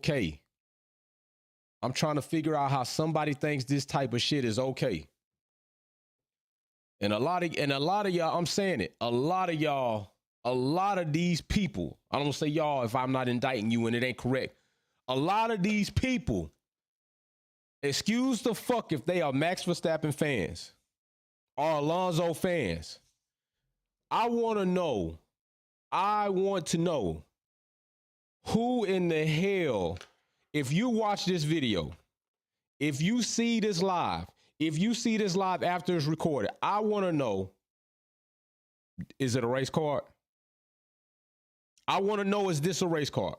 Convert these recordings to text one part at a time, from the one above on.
okay. I'm trying to figure out how somebody thinks this type of shit is okay. And a lot of y'all, I'm saying it, a lot of these people, I don't say y'all if I'm not indicting you and it ain't correct. A lot of these people, excuse the fuck if they are Max Verstappen fans or Alonso fans. I want to know who in the hell, if you watch this video, if you see this live after it's recorded, I want to know, is it a race card? I want to know, is this a race card?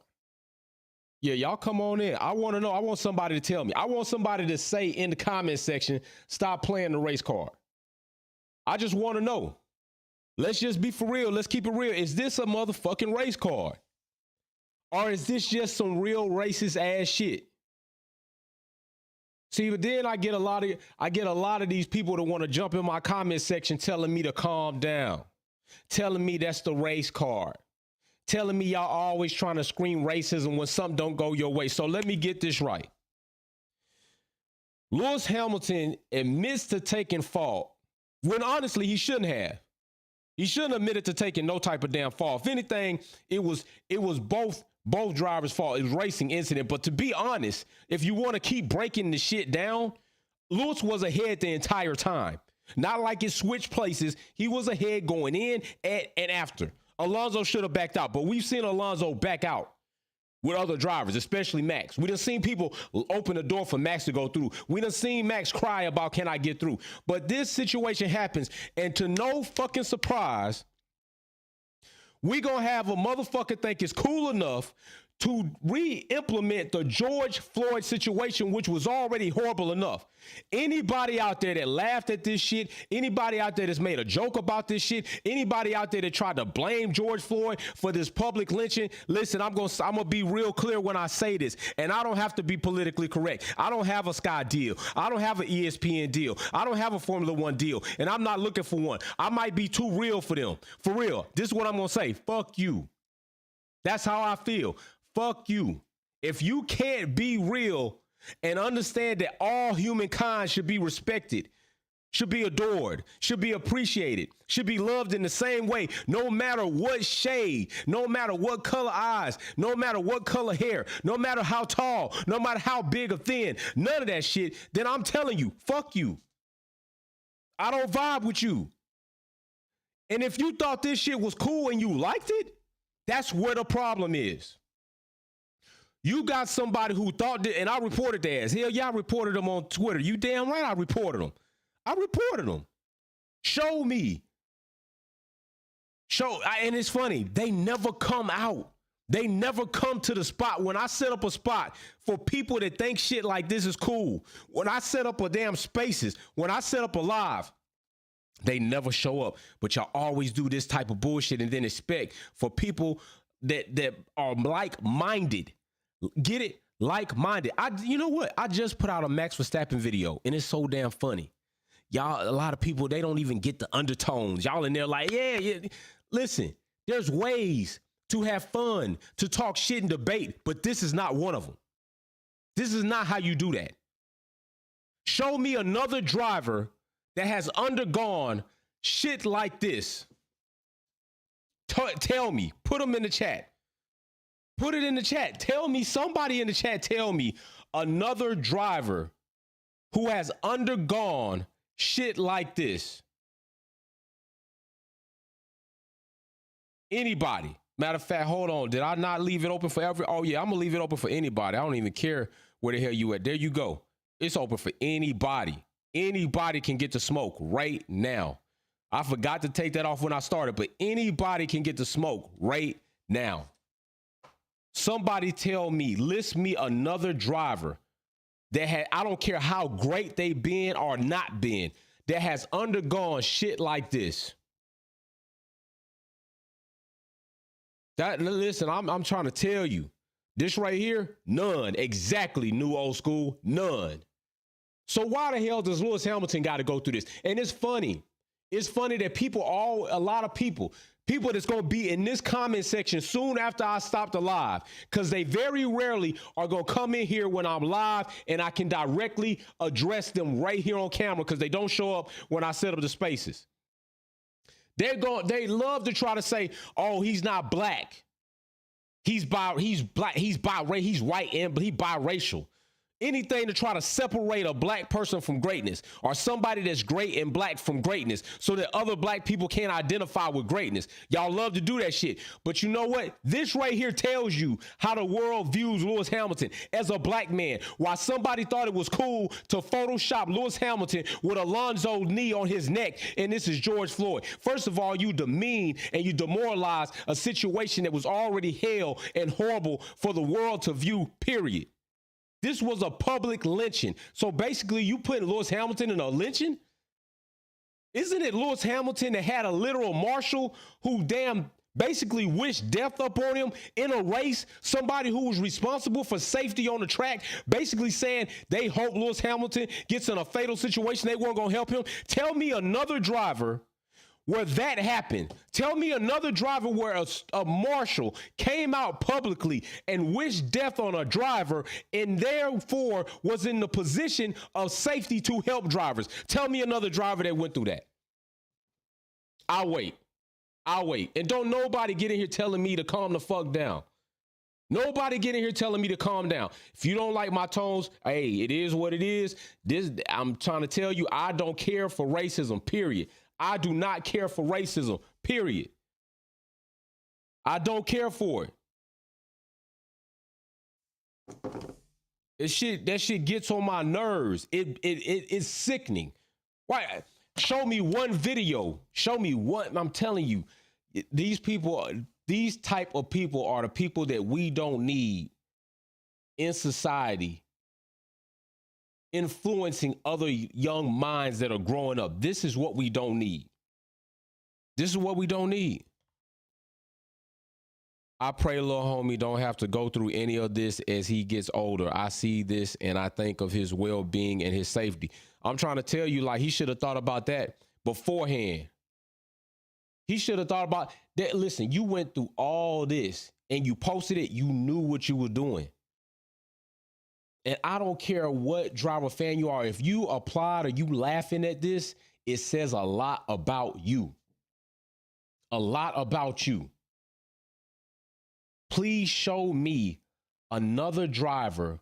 Yeah, y'all come on in. I want to know. I want somebody to tell me. I want somebody to say in the comment section, stop playing the race card. I just want to know. Let's just be for real. Let's keep it real. Is this a motherfucking race card? Or is this just some real racist ass shit? See, but then I get a lot of these people that want to jump in my comment section telling me to calm down, telling me that's the race card, telling me y'all always trying to scream racism when something don't go your way. So let me get this right. Lewis Hamilton admits to taking fault when honestly he shouldn't have. He shouldn't have admitted to taking no type of damn fault. If anything, it was both drivers' fault. It was a racing incident. But to be honest, if you want to keep breaking the shit down, Lewis was ahead the entire time. Not like it switched places. He was ahead going in and after. Alonso should have backed out, but we've seen Alonso back out with other drivers, especially Max. We done seen people open the door for Max to go through. We done seen Max cry about, can I get through? But this situation happens, and to no fucking surprise, we gonna have a motherfucker think it's cool enough to re-implement the George Floyd situation, which was already horrible enough. Anybody out there that laughed at this shit, anybody out there that's made a joke about this shit, anybody out there that tried to blame George Floyd for this public lynching, listen, I'm gonna be real clear when I say this, and I don't have to be politically correct. I don't have a Sky deal. I don't have an ESPN deal. I don't have a Formula One deal, and I'm not looking for one. I might be too real for them. For real. This is what I'm gonna say. Fuck you. That's how I feel. Fuck you. If you can't be real and understand that all humankind should be respected, should be adored, should be appreciated, should be loved in the same way, no matter what shade, no matter what color eyes, no matter what color hair, no matter how tall, no matter how big or thin, none of that shit, then I'm telling you, fuck you. I don't vibe with you. And if you thought this shit was cool and you liked it, that's where the problem is. You got somebody who thought that, and I reported their ass. Hell yeah, I reported them on Twitter. You damn right I reported them. Show me. And it's funny, they never come out. They never come to the spot. When I set up a spot for people that think shit like this is cool, when I set up a damn spaces, when I set up a live, they never show up. But y'all always do this type of bullshit and then expect for people that are like-minded. Get it? Like-minded. You know what? I just put out a Max Verstappen video, and it's so damn funny. Y'all, a lot of people, they don't even get the undertones. Y'all in there like, yeah. Listen, there's ways to have fun, to talk shit and debate, but this is not one of them. This is not how you do that. Show me another driver that has undergone shit like this. Tell me. Put them in the chat. Put it in the chat. Tell me, somebody in the chat, tell me another driver who has undergone shit like this. Anybody. Matter of fact, hold on. Did I not leave it open for every? Oh, yeah, I'm going to leave it open for anybody. I don't even care where the hell you at. There you go. It's open for anybody. Anybody can get the smoke right now. I forgot to take that off when I started, but anybody can get the smoke right now. Somebody tell me, list me another driver that had, I don't care how great they been or not been, that has undergone shit like this. Listen, I'm trying to tell you, this right here, none. Exactly, new old school, none. So why the hell does Lewis Hamilton got to go through this? And it's funny. It's funny that a lot of people people that's going to be in this comment section soon after I stop the live, because they very rarely are going to come in here when I'm live and I can directly address them right here on camera, because they don't show up when I set up the spaces. They love to try to say, oh, he's not black. He's black, he's white, and he's biracial. Anything to try to separate a black person from greatness, or somebody that's great and black from greatness, so that other black people can't identify with greatness. Y'all love to do that shit. But you know what? This right here tells you how the world views Lewis Hamilton as a black man. Why somebody thought it was cool to Photoshop Lewis Hamilton with Alonzo's knee on his neck, and this is George Floyd. First of all, you demean and you demoralize a situation that was already hell and horrible for the world to view, period. This was a public lynching. So basically, you putting Lewis Hamilton in a lynching? Isn't it Lewis Hamilton that had a literal marshal who basically wished death upon him in a race? Somebody who was responsible for safety on the track, basically saying they hope Lewis Hamilton gets in a fatal situation. They weren't going to help him. Tell me another driver where that happened. Tell me another driver where a marshal came out publicly and wished death on a driver and therefore was in the position of safety to help drivers. Tell me another driver that went through that. I'll wait. And don't nobody get in here telling me to calm the fuck down. Nobody get in here telling me to calm down. If you don't like my tones, hey, it is what it is. I'm trying to tell you, I don't care for racism, period. I do not care for racism, period. I don't care for it. That shit gets on my nerves. It's sickening. Why? Show me one video. Show me one. I'm telling you, these type of people are the people that we don't need in society, influencing other young minds that are growing up. This is what we don't need. This is what we don't need. I pray little homie don't have to go through any of this as he gets older. I see this and I think of his well-being and his safety. I'm trying to tell you, like, he should have thought about that beforehand. He should have thought about that. Listen, you went through all this and you posted it. You knew what you were doing. And I don't care what driver fan you are. If you applaud or you laughing at this, it says a lot about you. A lot about you. Please show me another driver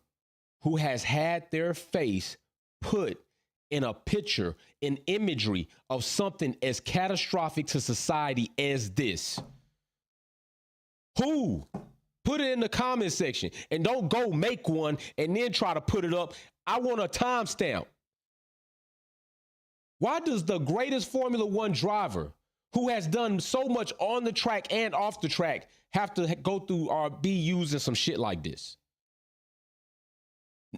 who has had their face put in a picture, in imagery of something as catastrophic to society as this. Who? Put it in the comment section, and don't go make one and then try to put it up. I want a timestamp. Why does the greatest Formula One driver who has done so much on the track and off the track have to go through or be using some shit like this?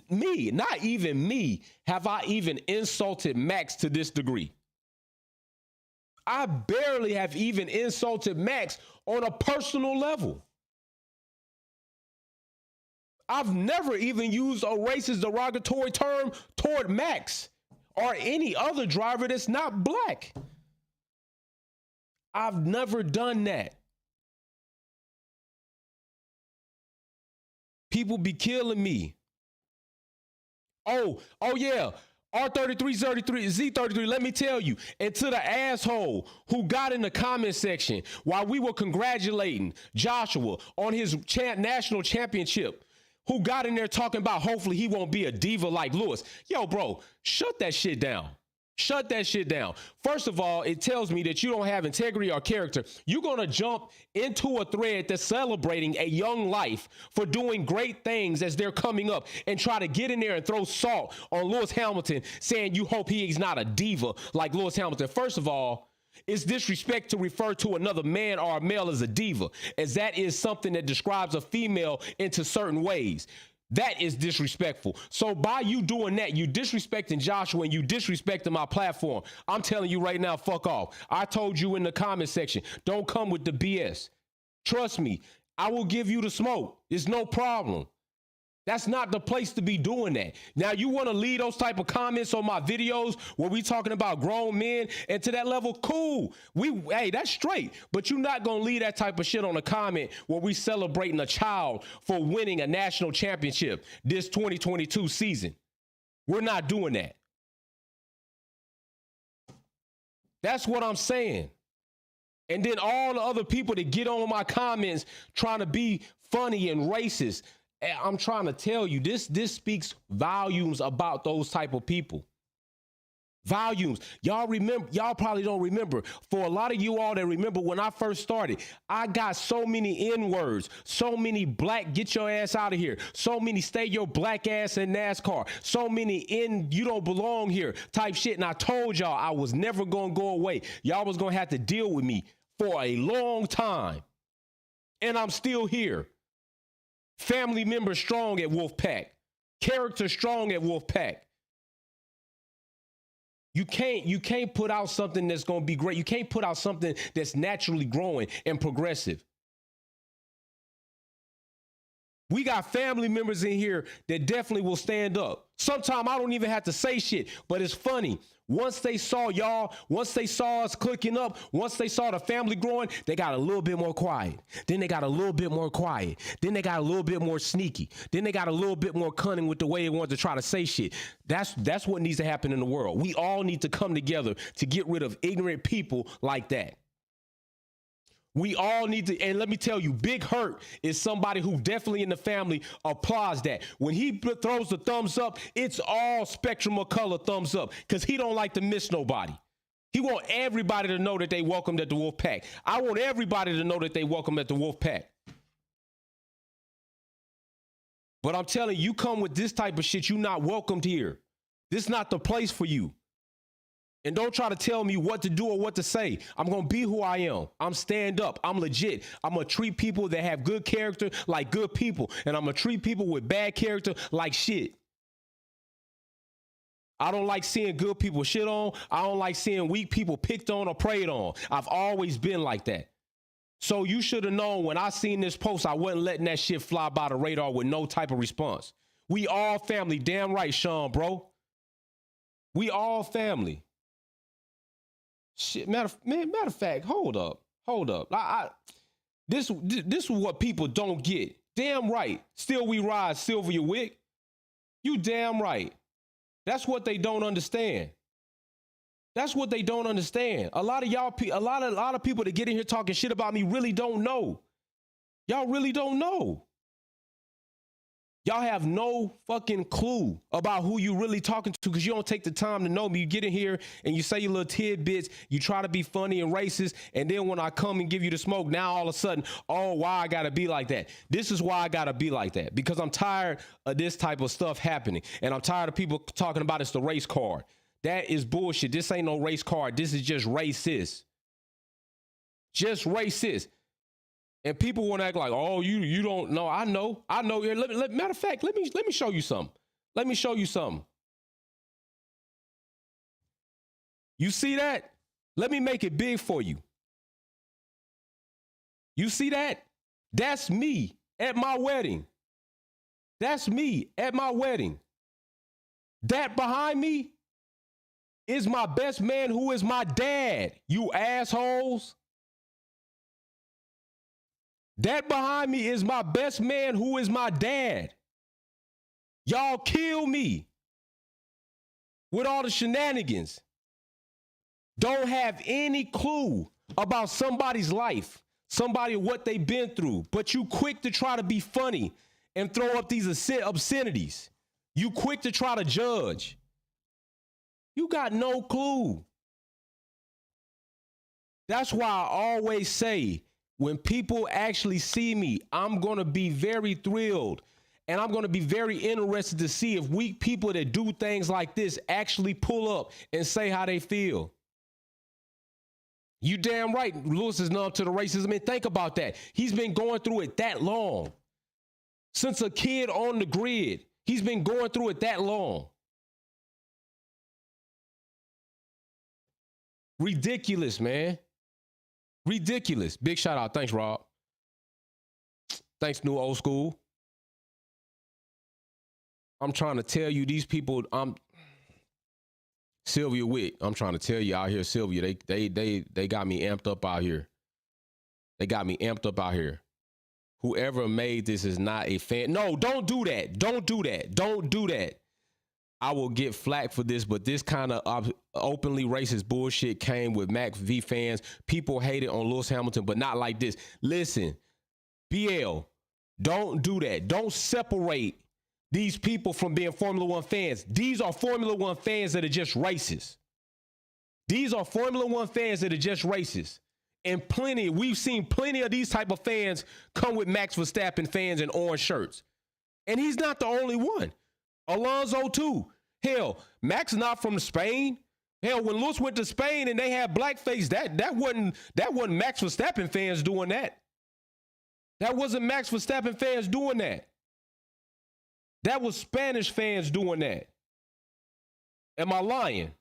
Me, not even me, have I even insulted Max to this degree. I barely have even insulted Max on a personal level. I've never even used a racist derogatory term toward Max or any other driver that's not black. I've never done that. People be killing me. Oh yeah. R33, Z33, let me tell you, and to the asshole who got in the comment section while we were congratulating Joshua on his national championship, who got in there talking about hopefully he won't be a diva like Lewis. Yo, bro, shut that shit down. Shut that shit down. First of all, it tells me that you don't have integrity or character. You're going to jump into a thread that's celebrating a young life for doing great things as they're coming up and try to get in there and throw salt on Lewis Hamilton, saying you hope he's not a diva like Lewis Hamilton. First of all, it's disrespect to refer to another man or a male as a diva, as that is something that describes a female into certain ways. That is disrespectful. So by you doing that, you disrespecting Joshua and you disrespecting my platform. I'm telling you right now, fuck off. I told you in the comment section, don't come with the BS. Trust me, I will give you the smoke. It's no problem. That's not the place to be doing that. Now, you want to leave those type of comments on my videos where we talking about grown men and to that level, cool. Hey, that's straight. But you're not going to leave that type of shit on a comment where we celebrating a child for winning a national championship this 2022 season. We're not doing that. That's what I'm saying. And then all the other people that get on my comments trying to be funny and racist, I'm trying to tell you, this speaks volumes about those type of people. Volumes. Y'all probably don't remember. For a lot of you all that remember when I first started, I got so many N-words, so many black, get your ass out of here, so many stay your black ass in NASCAR, so many you don't belong here type shit. And I told y'all I was never going to go away. Y'all was going to have to deal with me for a long time. And I'm still here. Family member strong at Wolfpack. Character strong at Wolfpack. You can't put out something that's going to be great. You can't put out something that's naturally growing and progressive. We got family members in here that definitely will stand up. Sometimes I don't even have to say shit, but it's funny. Once they saw y'all, once they saw us clicking up, once they saw the family growing, they got a little bit more quiet. Then they got a little bit more quiet. Then they got a little bit more sneaky. Then they got a little bit more cunning with the way they want to try to say shit. That's what needs to happen in the world. We all need to come together to get rid of ignorant people like that. We all need to, and let me tell you, Big Hurt is somebody who definitely in the family applauds that. When he throws the thumbs up, it's all spectrum of color thumbs up because he don't like to miss nobody. He want everybody to know that they welcomed at the Wolfpack. I want everybody to know that they welcome at the Wolfpack. But I'm telling you, come with this type of shit, you not welcomed here. This is not the place for you. And don't try to tell me what to do or what to say. I'm going to be who I am. I'm stand up. I'm legit. I'm going to treat people that have good character like good people. And I'm going to treat people with bad character like shit. I don't like seeing good people shit on. I don't like seeing weak people picked on or preyed on. I've always been like that. So you should have known when I seen this post, I wasn't letting that shit fly by the radar with no type of response. We all family. Damn right, Sean, bro. We all family. Shit, matter of fact, hold up. This is what people don't get. Damn right. Still we ride, Sylvia Wick. You damn right. That's what they don't understand. That's what they don't understand. A lot of y'all, a lot of people that get in here talking shit about me really don't know. Y'all really don't know. Y'all have no fucking clue about who you really talking to because you don't take the time to know me. You get in here and you say your little tidbits. You try to be funny and racist. And then when I come and give you the smoke, now all of a sudden, oh, why I got to be like that? This is why I got to be like that. Because I'm tired of this type of stuff happening. And I'm tired of people talking about it's the race card. That is bullshit. This ain't no race card. This is just racist. Just racist. And people want to act like, oh, you don't know. I know. Matter of fact, let me show you something. Let me show you something. You see that? Let me make it big for you. You see that? That's me at my wedding. That's me at my wedding. That behind me is my best man who is my dad, you assholes. That behind me is my best man who is my dad. Y'all kill me with all the shenanigans. Don't have any clue about somebody's life, somebody what they've been through, but you quick to try to be funny and throw up these obscenities. You quick to try to judge. You got no clue. That's why I always say, when people actually see me, I'm going to be very thrilled and I'm going to be very interested to see if weak people that do things like this actually pull up and say how they feel. You damn right, Lewis is numb to the racism. And think about that. He's been going through it that long. Since a kid on the grid, he's been going through it that long. Ridiculous, man. Ridiculous. Big shout out. Thanks, Rob. Thanks, New Old School. I'm trying to tell you, these people, Sylvia Wick, I'm trying to tell you out here, Sylvia, they got me amped up out here. They got me amped up out here. Whoever made this is not a fan. No, don't do that. Don't do that. Don't do that. I will get flack for this, but this kind of openly racist bullshit came with Max V fans. People hate it on Lewis Hamilton, but not like this. Listen, BL, don't do that. Don't separate these people from being Formula One fans. These are Formula One fans that are just racist. These are Formula One fans that are just racist. And we've seen plenty of these type of fans come with Max Verstappen fans in orange shirts. And he's not the only one. Alonso too. Hell, Max not from Spain. Hell, when Lewis went to Spain and they had blackface, that wasn't Max Verstappen fans doing that. That wasn't Max Verstappen fans doing that. That was Spanish fans doing that. Am I lying?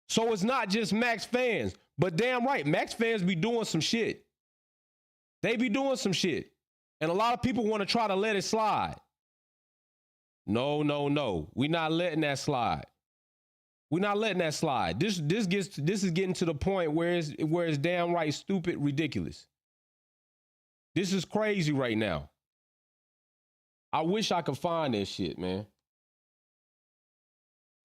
So it's not just Max fans, but damn right, Max fans be doing some shit. They be doing some shit. And a lot of people want to try to let it slide. No. We're not letting that slide. We're not letting that slide. This is getting to the point where it's damn right stupid, ridiculous. This is crazy right now. I wish I could find this shit, man.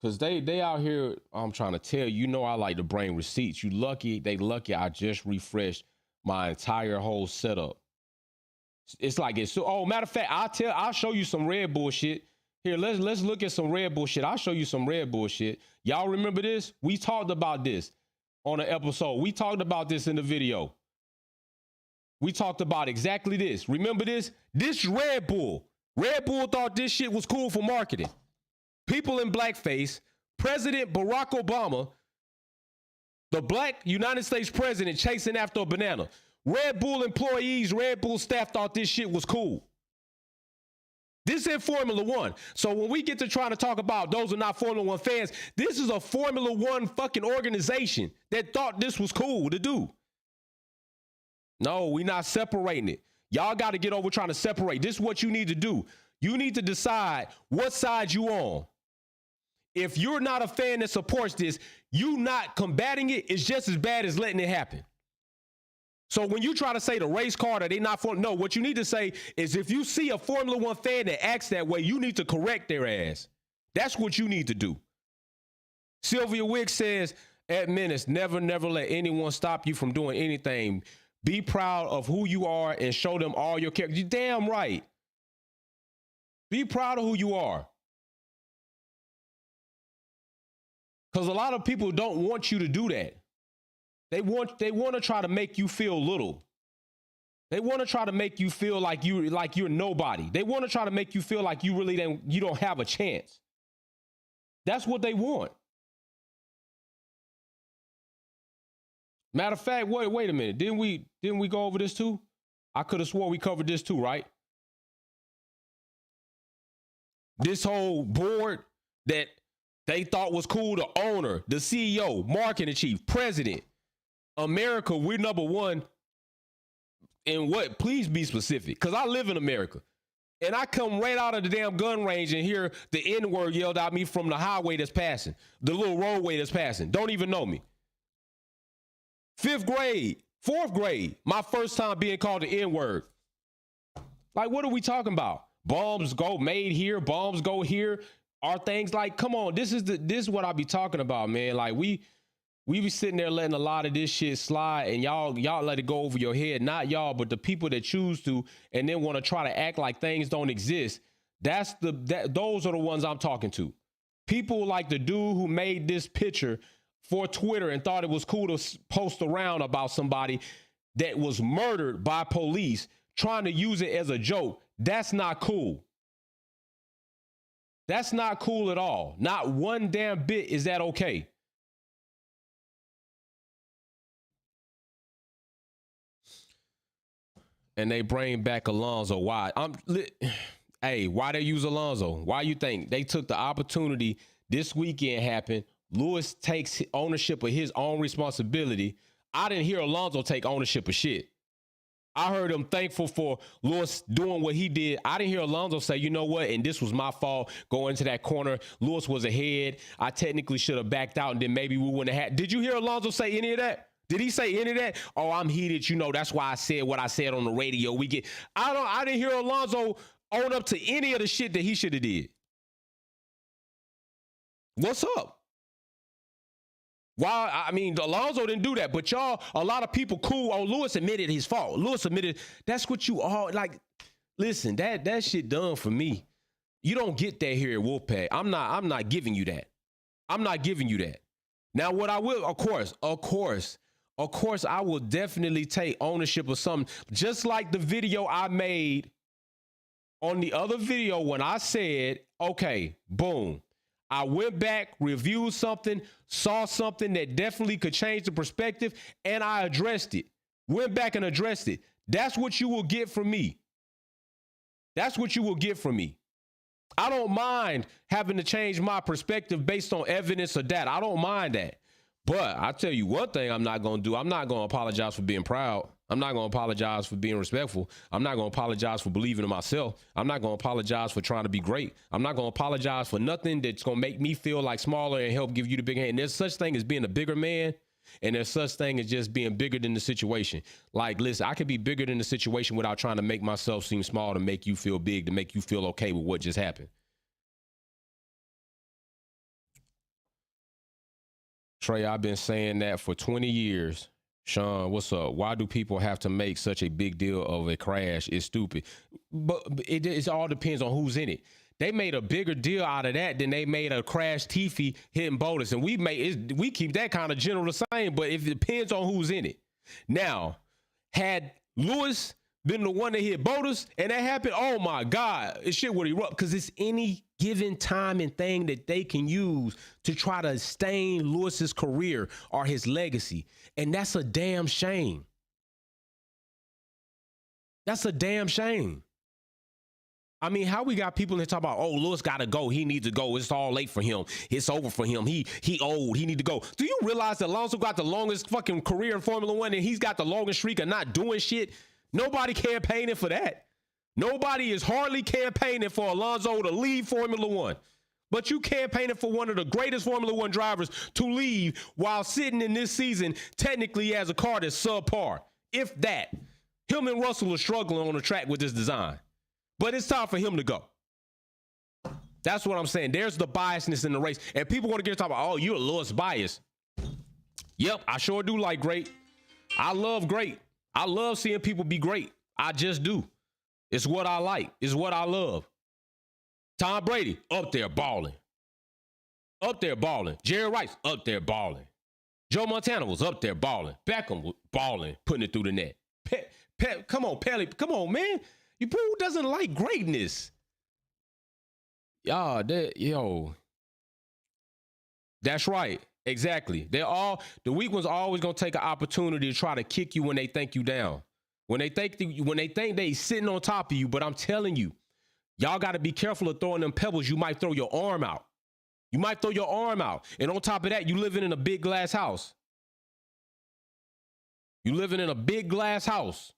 Cause they out here, I'm trying to tell you, I like to bring receipts. You lucky, they lucky I just refreshed my entire whole setup. It's like it's so, oh, matter of fact, I'll show you some Red Bull shit. Here, let's look at some Red Bull shit. I'll show you some Red Bull shit. Y'all remember this? We talked about this on an episode. We talked about this in the video. We talked about exactly this. Remember this? This Red Bull. Red Bull thought this shit was cool for marketing. People in blackface, President Barack Obama, the black United States president chasing after a banana. Red Bull employees, Red Bull staff thought this shit was cool. This is Formula One. So when we get to trying to talk about those are not Formula One fans, this is a Formula One fucking organization that thought this was cool to do. No, we're not separating it. Y'all got to get over trying to separate. This is what you need to do. You need to decide what side you on. If you're not a fan that supports this, you not combating it is just as bad as letting it happen. So when you try to say the race car that they not for, no, what you need to say is if you see a Formula One fan that acts that way, you need to correct their ass. That's what you need to do. Sylvia Wick says, at Menace, never let anyone stop you from doing anything. Be proud of who you are and show them all your character. You're damn right. Be proud of who you are. Because a lot of people don't want you to do that. They want to try to make you feel little. They want to try to make you feel like you're nobody. They want to try to make you feel like you don't have a chance. That's what they want. Matter of fact, wait a minute. Didn't we go over this too? I could have swore we covered this too, right? This whole board that they thought was cool, the owner, the CEO, marketing chief, president, America, we're number one in what? Please be specific, because I live in America. And I come right out of the damn gun range and hear the N-word yelled at me from the highway that's passing, the little roadway that's passing. Don't even know me. 5th grade, 4th grade, my first time being called the N-word. Like, what are we talking about? Bombs go made here, bombs go here. Are things like, come on, this is what I be talking about, man. Like, we be sitting there letting a lot of this shit slide, and y'all let it go over your head. Not y'all, but the people that choose to, and then want to try to act like things don't exist. Those are the ones I'm talking to. People like the dude who made this picture for Twitter and thought it was cool to post around about somebody that was murdered by police, trying to use it as a joke. That's not cool. That's not cool at all. Not one damn bit is that okay. And they bring back Alonso. Why? Hey, why they use Alonso? Why you think they took the opportunity this weekend happened? Lewis takes ownership of his own responsibility. I didn't hear Alonso take ownership of shit. I heard him thankful for Lewis doing what he did. I didn't hear Alonso say, you know what, and this was my fault going into that corner. Lewis was ahead. I technically should have backed out, and then maybe we wouldn't have had. Did you hear Alonso say any of that? Did he say any of that? Oh, I'm heated. You know, that's why I said what I said on the radio. I didn't hear Alonso own up to any of the shit that he should have did. What's up? Why? I mean, Alonso didn't do that, but y'all, a lot of people cool. Oh, Lewis admitted his fault. Lewis admitted. That's what you all like. Listen, that shit done for me. You don't get that here at Wolfpack. I'm not giving you that. I'm not giving you that. Now, what I will, of course, I will definitely take ownership of something. Just like the video I made on the other video when I said, okay, boom. I went back, reviewed something, saw something that definitely could change the perspective, and I addressed it. Went back and addressed it. That's what you will get from me. That's what you will get from me. I don't mind having to change my perspective based on evidence or data. I don't mind that. But I tell you one thing I'm not going to do. I'm not going to apologize for being proud. I'm not going to apologize for being respectful. I'm not going to apologize for believing in myself. I'm not going to apologize for trying to be great. I'm not going to apologize for nothing that's going to make me feel like smaller and help give you the big hand. And there's such thing as being a bigger man, and there's such thing as just being bigger than the situation. Like, listen, I could be bigger than the situation without trying to make myself seem small to make you feel big, to make you feel okay with what just happened. Trey, I've been saying that for 20 years. Sean, what's up? Why do people have to make such a big deal of a crash? It's stupid. But it all depends on who's in it. They made a bigger deal out of that than they made a crash Tiffy hitting Bottas. And we keep that kind of general the same, but it depends on who's in it. Now, had Lewis been the one that hit Bottas and that happened, oh my God, it shit would erupt, because it's any given time and thing that they can use to try to stain Lewis's career or his legacy. And that's a damn shame. That's a damn shame. I mean, how we got people that talk about, oh, Lewis got to go. He needs to go. It's all late for him. It's over for him. He old. He need to go. Do you realize that Alonso got the longest fucking career in Formula One, and he's got the longest streak of not doing shit? Nobody campaigning for that. Nobody is hardly campaigning for Alonso to leave Formula One. But you campaigning for one of the greatest Formula One drivers to leave while sitting in this season technically as a car that's subpar. If that. Him and Russell are struggling on the track with this design. But it's time for him to go. That's what I'm saying. There's the biasness in the race. And people want to get to talk about, oh, you're a Lewis bias. Yep, I sure do like great. I love great. I love seeing people be great. I just do. It's what I like. It's what I love. Tom Brady, up there balling. Up there balling. Jerry Rice, up there balling. Joe Montana was up there balling. Beckham was balling, putting it through the net. Come on, Pelly. Come on, man. You who doesn't like greatness? Yo. That's right. Exactly. The weak ones are always gonna take an opportunity to try to kick you when they think you down. When they think they sitting on top of you, but I'm telling you, y'all got to be careful of throwing them pebbles. You might throw your arm out. You might throw your arm out. And on top of that, you living in a big glass house. You living in a big glass house.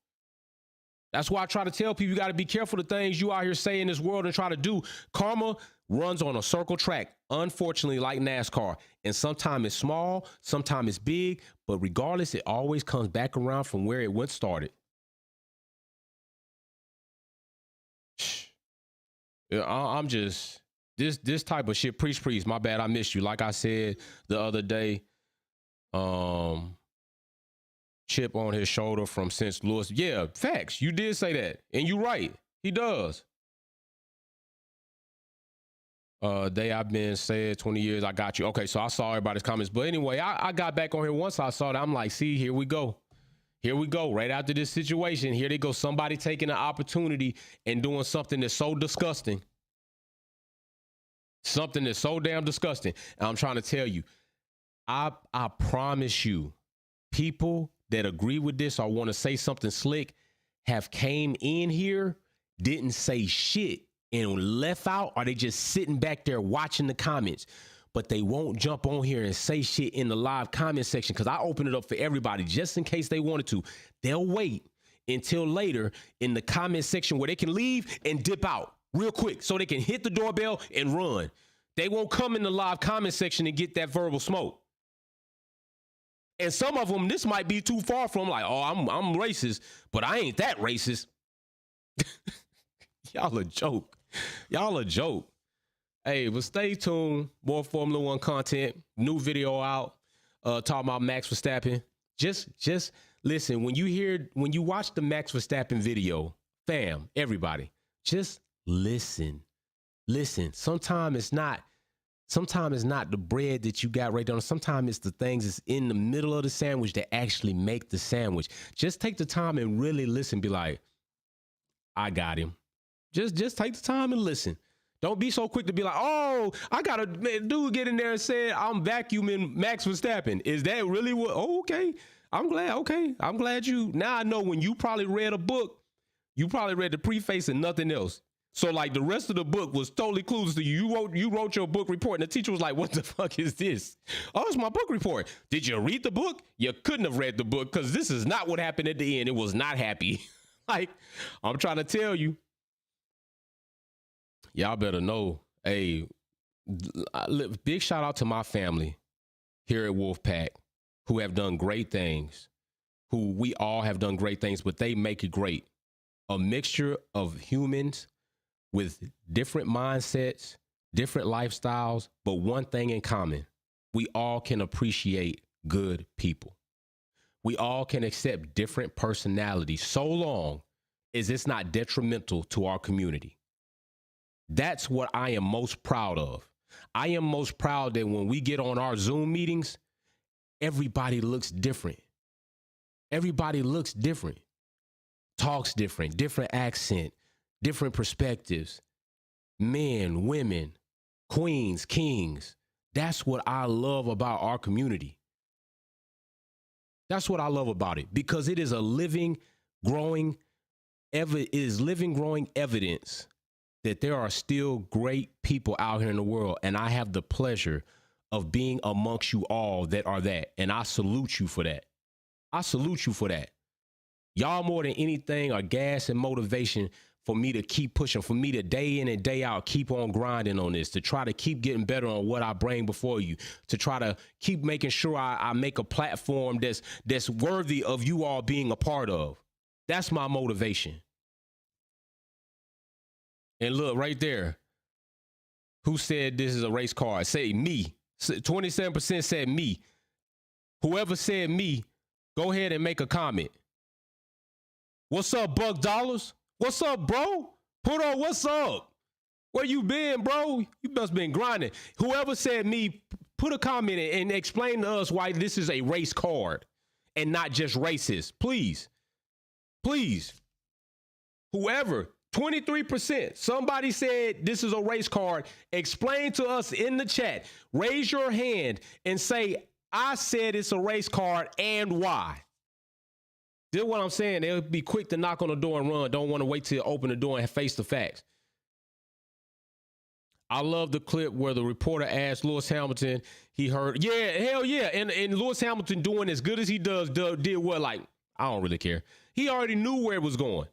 That's why I try to tell people you got to be careful of the things you out here say in this world and try to do. Karma runs on a circle track, unfortunately, like NASCAR. And sometimes it's small, sometimes it's big, but regardless, it always comes back around from where it went started. I'm just this type of shit. Priest, my bad. I missed you. Like I said the other day, chip on his shoulder from since Lewis. Yeah, facts. You did say that, and you're right. He does. I've been said 20 years. I got you. Okay, so I saw everybody's comments, but anyway, I got back on here once I saw that. I'm like, see, here we go. Here we go. Right after this situation, here they go. Somebody taking an opportunity and doing something that's so disgusting. Something that's so damn disgusting. And I'm trying to tell you, I promise you, people that agree with this or want to say something slick have came in here, didn't say shit, and left out, or they just sitting back there watching the comments. But they won't jump on here and say shit in the live comment section because I open it up for everybody just in case they wanted to. They'll wait until later in the comment section where they can leave and dip out real quick so they can hit the doorbell and run. They won't come in the live comment section and get that verbal smoke. And some of them, this might be too far from like, oh, I'm racist, but I ain't that racist. Y'all a joke. Y'all a joke. Hey, but stay tuned. More Formula One content. New video out. Talking about Max Verstappen. Just listen. When you watch the Max Verstappen video, fam, everybody, just listen. Listen. Sometimes it's not the bread that you got right down. Sometimes it's the things that's in the middle of the sandwich that actually make the sandwich. Just take the time and really listen. Be like, I got him. Just take the time and listen. Don't be so quick to be like, oh, I got a dude get in there and say I'm vacuuming Max Verstappen. Is that really what? Oh, okay. I'm glad. Okay. I'm glad you. Now I know when you probably read a book, you probably read the preface and nothing else. So like the rest of the book was totally clueless to you. You wrote your book report and the teacher was like, what the fuck is this? Oh, it's my book report. Did you read the book? You couldn't have read the book because this is not what happened at the end. It was not happy. Like, I'm trying to tell you. Y'all better know. Hey, big shout out to my family here at Wolfpack who have done great things, who we all have done great things, but they make it great. A mixture of humans with different mindsets, different lifestyles, but one thing in common. We all can appreciate good people. We all can accept different personalities so long as it's not detrimental to our community. That's what I am most proud of. I am most proud that when we get on our Zoom meetings, everybody looks different. Everybody looks different, talks different, different accent, different perspectives, men, women, queens, kings. That's what I love about our community. That's what I love about it, because it is a living, growing evidence that there are still great people out here in the world. And I have the pleasure of being amongst you all that are that. And I salute you for that. I salute you for that. Y'all more than anything are gas and motivation for me to keep pushing, for me to day in and day out, keep on grinding on this, to try to keep getting better on what I bring before you, to try to keep making sure I make a platform that's worthy of you all being a part of. That's my motivation. And look right there. Who said this is a race car? Say me. 27% said me. Whoever said me, go ahead and make a comment. What's up, Buck Dollars? What's up, bro? Put on, what's up? Where you been, bro? You must been grinding. Whoever said me, put a comment and explain to us why this is a race card and not just racist. Please. Please. Whoever. 23%. Somebody said this is a race card. Explain to us in the chat. Raise your hand and say, I said it's a race card and why. This is what I'm saying. They'll be quick to knock on the door and run. Don't want to wait till open the door and face the facts. I love the clip where the reporter asked Lewis Hamilton, he heard, yeah, hell yeah. And Lewis Hamilton doing as good as he did what? Like, I don't really care. He already knew where it was going.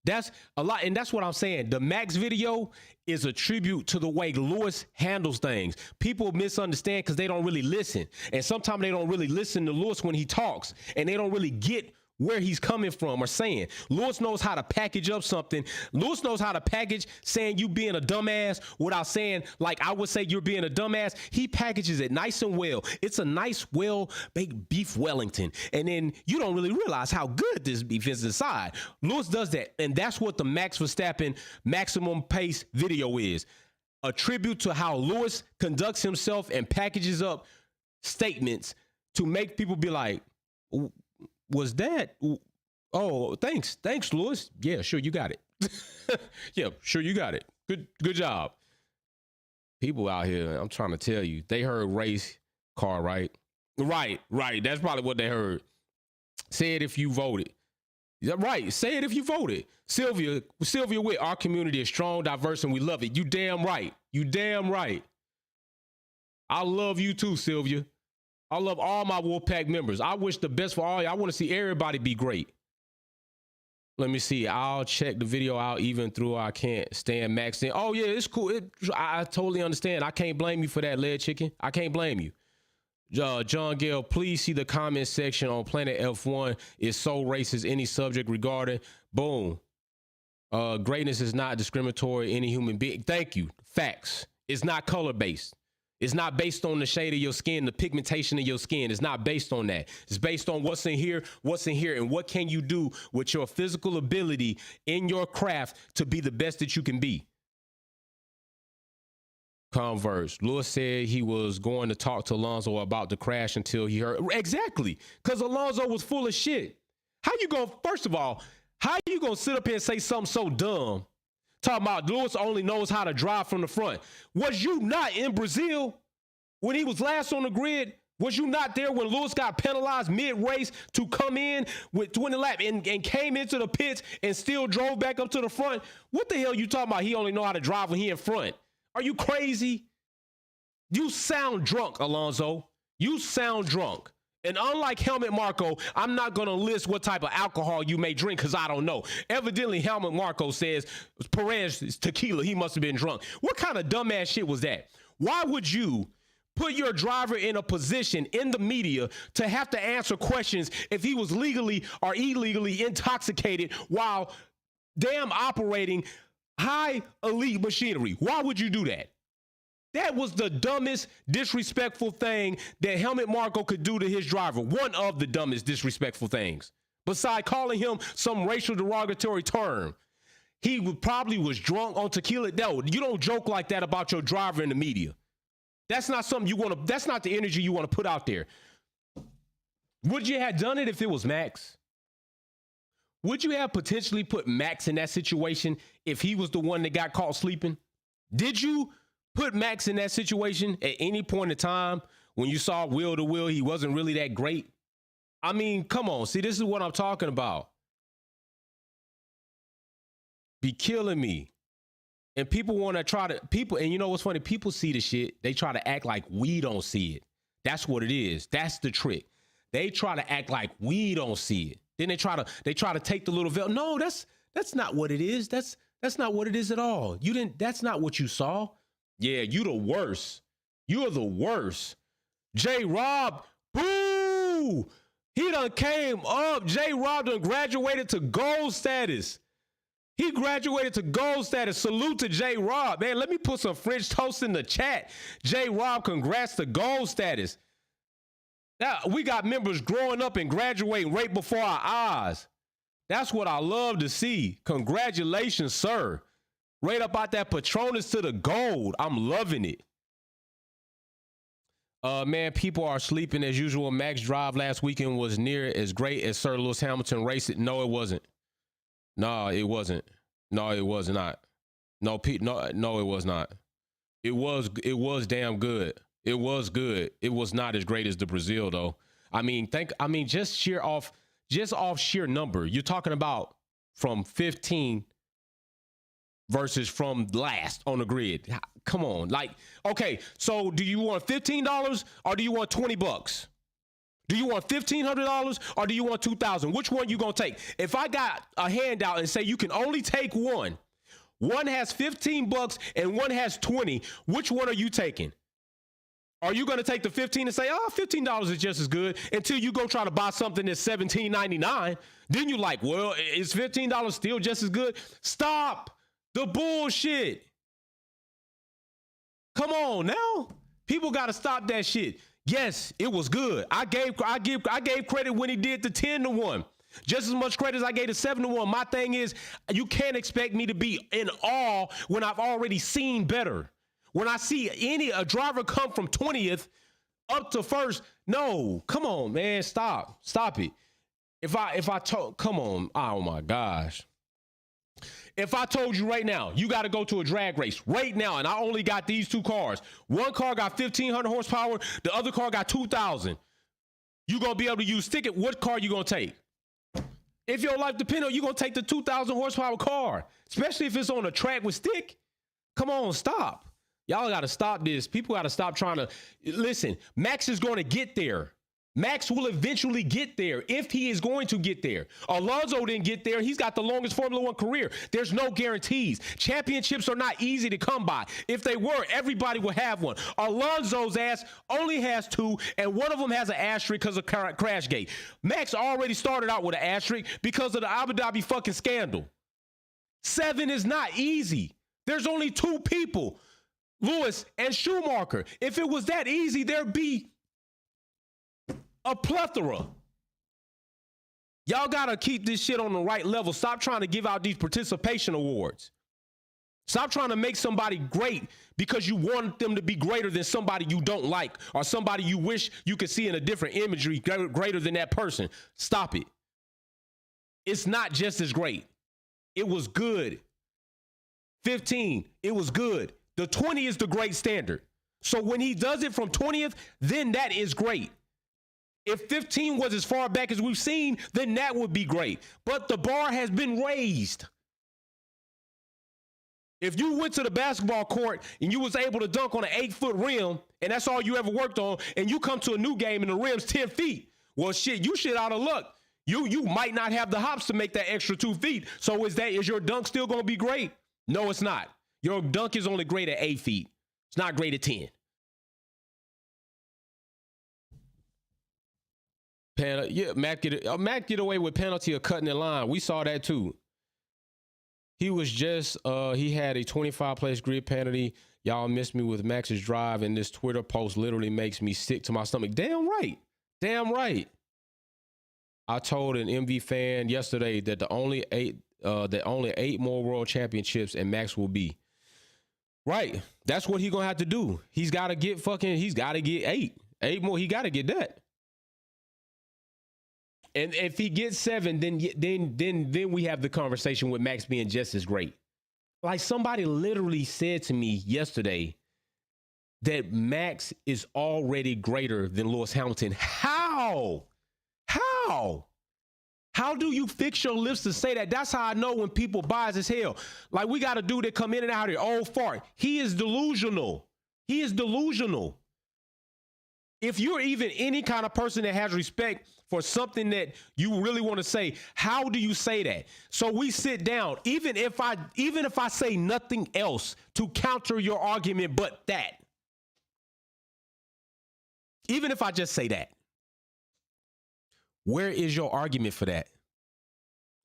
That's a lot. And that's what I'm saying. The Max video is a tribute to the way Lewis handles things. People misunderstand because they don't really listen. And sometimes they don't really listen to Lewis when he talks, and they don't really get where he's coming from or saying. Lewis knows how to package up something. Lewis knows how to package saying you being a dumbass without saying, like I would say you're being a dumbass. He packages it nice and well. It's a nice, well-baked beef Wellington. And then you don't really realize how good this beef is inside. Lewis does that. And that's what the Max Verstappen maximum pace video is. A tribute to how Lewis conducts himself and packages up statements to make people be like, was that? Oh, thanks, Lewis. Yeah, sure, you got it. Yeah, sure, you got it. Good job. People out here, I'm trying to tell you, they heard race car, right? Right. That's probably what they heard. Say it if you voted. Right. Say it if you voted. Sylvia, with our community is strong, diverse, and we love it. You damn right. I love you too, Sylvia. I love all my Wolfpack members. I wish the best for all y'all. I want to see everybody be great. Let me see. I'll check the video out even through I can't stand Max. Oh yeah, it's cool. I totally understand. I can't blame you for that, lead chicken. I can't blame you. John Gale, please see the comment section on Planet F1. Is so racist. Any subject regarding boom. Greatness is not discriminatory. Any human being. Thank you. Facts. It's not color based. It's not based on the shade of your skin, the pigmentation of your skin. It's not based on that. It's based on what's in here, and what can you do with your physical ability in your craft to be the best that you can be. Converse. Lewis said he was going to talk to Alonso about the crash until he heard. Exactly. Because Alonso was full of shit. How you going, first of all, how you going to sit up here and say something so dumb? Talking about Lewis only knows how to drive from the front. Was you not in Brazil when he was last on the grid? Was you not there when Lewis got penalized mid-race to come in with 20 laps and came into the pits and still drove back up to the front? What the hell you talking about? He only know how to drive when he in front. Are you crazy? You sound drunk, Alonso. You sound drunk. And unlike Helmut Marko, I'm not going to list what type of alcohol you may drink because I don't know. Evidently, Helmut Marko says Perez is tequila. He must have been drunk. What kind of dumbass shit was that? Why would you put your driver in a position in the media to have to answer questions if he was legally or illegally intoxicated while damn operating high elite machinery? Why would you do that? That was the dumbest, disrespectful thing that Helmut Marko could do to his driver. One of the dumbest, disrespectful things. Besides calling him some racial derogatory term. He probably was drunk on tequila. No, you don't joke like that about your driver in the media. That's not something you want to, that's not the energy you want to put out there. Would you have done it if it was Max? Would you have potentially put Max in that situation if he was the one that got caught sleeping? Did you put Max in that situation at any point in time when you saw wheel to wheel, he wasn't really that great? I mean, come on. See, this is what I'm talking about. Be killing me. And people want to try to, and you know what's funny? People see the shit. They try to act like we don't see it. That's what it is. That's the trick. They try to act like we don't see it. Then they try to take the little veil. No, that's not what it is. That's not what it is at all. That's not what you saw. Yeah, you the worst. You're the worst. J-Rob, boo! He done came up. J-Rob done graduated to gold status. He graduated to gold status. Salute to J-Rob. Man, let me put some French toast in the chat. J-Rob, congrats to gold status. Now, we got members growing up and graduating right before our eyes. That's what I love to see. Congratulations, sir. Right up out that Patronus to the gold. I'm loving it. Man, people are sleeping as usual. Max drive last weekend was near as great as Sir Lewis Hamilton raced it. No, it wasn't. No, it wasn't. No, it was not. No, it was not. It was damn good. It was good. It was not as great as the Brazil though. I mean, just off sheer number. You're talking about from 15 versus from last on the grid. Come on. Like, okay, so do you want $15 or do you want $20? Do you want $1,500 or do you want $2,000? Which one you gonna take? If I got a handout and say you can only take one has $15 and one has 20, which one are you taking? Are you gonna take the 15 and say, oh, $15 is just as good until you go try to buy something that's $17.99? Then you like, well, is $15 still just as good? Stop the bullshit. Come on now. People got to stop that shit. Yes, it was good. I gave credit when he did the 10-1. Just as much credit as I gave the 7-1. My thing is, you can't expect me to be in awe when I've already seen better. When I see a driver come from 20th up to first, no, come on, man, stop it. If I told, come on, oh my gosh. If I told you right now, you got to go to a drag race right now, and I only got these two cars. One car got 1,500 horsepower. The other car got 2,000. You going to be able to use stick it. What car you going to take? If your life depends on, you going to take the 2,000 horsepower car, especially if it's on a track with stick. Come on, stop. Y'all got to stop this. People got to stop trying to listen. Max is going to get there. Max will eventually get there if he is going to get there. Alonso didn't get there. He's got the longest Formula One career. There's no guarantees. Championships are not easy to come by. If they were, everybody would have one. Alonso's ass only has 2, and one of them has an asterisk because of Crashgate. Max already started out with an asterisk because of the Abu Dhabi fucking scandal. 7 is not easy. There's only 2 people, Lewis and Schumacher. If it was that easy, there'd be a plethora. Y'all gotta keep this shit on the right level. Stop trying to give out these participation awards. Stop trying to make somebody great because you want them to be greater than somebody you don't like or somebody you wish you could see in a different imagery greater than that person. Stop it. It's not just as great. It was good. 15, it was good. The 20 is the great standard. So when he does it from 20th, then that is great. If 15 was as far back as we've seen, then that would be great. But the bar has been raised. If you went to the basketball court and you was able to dunk on an 8-foot rim, and that's all you ever worked on, and you come to a new game and the rim's 10 feet, well, shit, you shit out of luck. You might not have the hops to make that extra 2 feet. So is your dunk still going to be great? No, it's not. Your dunk is only great at 8 feet. It's not great at 10. Matt get away with penalty of cutting the line. We saw that too. He was just he had a 25 place grid penalty. Y'all missed me with Max's drive, and this Twitter post literally makes me sick to my stomach. Damn right. I told an MV fan yesterday that only 8 more world championships and Max will be. Right. That's what he gonna have to do. He's gotta get 8. 8 more, he gotta get that. And if he gets 7, then we have the conversation with Max being just as great. Like somebody literally said to me yesterday that Max is already greater than Lewis Hamilton. How? How do you fix your lips to say that? That's how I know when people bias as hell. Like we got a dude that come in and out here, old fart. He is delusional. If you're even any kind of person that has respect for something that you really want to say, how do you say that? So we sit down, even if I say nothing else to counter your argument but that. Even if I just say that. Where is your argument for that?